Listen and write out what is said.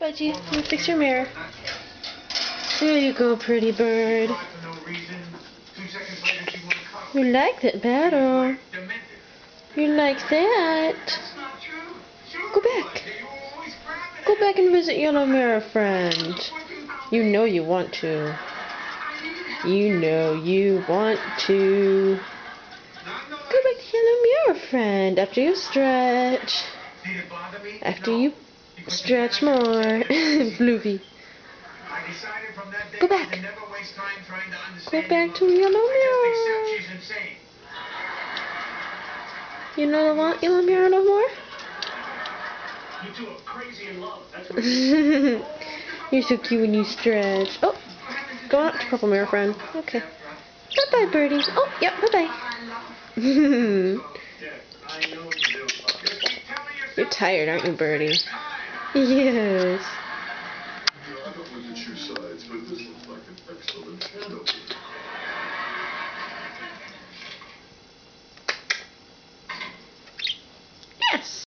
Budgie, let me fix your mirror. There you go, pretty bird. You like that battle. You like that. Go back. Go back and visit Yellow Mirror Friend. You know you want to. You know you want to. Go back to Yellow Mirror Friend after you stretch. After you stretch more. Floofy. Go back. Go back to Yellow Mirror. You don't want Yellow Mirror no more? You two are crazy in love. That's what You're so cute when you stretch. Oh, go out to Purple Mirror Friend. Okay. Bye-bye, Birdie. Oh, yep, bye-bye. You're tired, aren't you, Birdie? Yes. I don't want to choose sides, but this looks like an excellent shadow. Yes.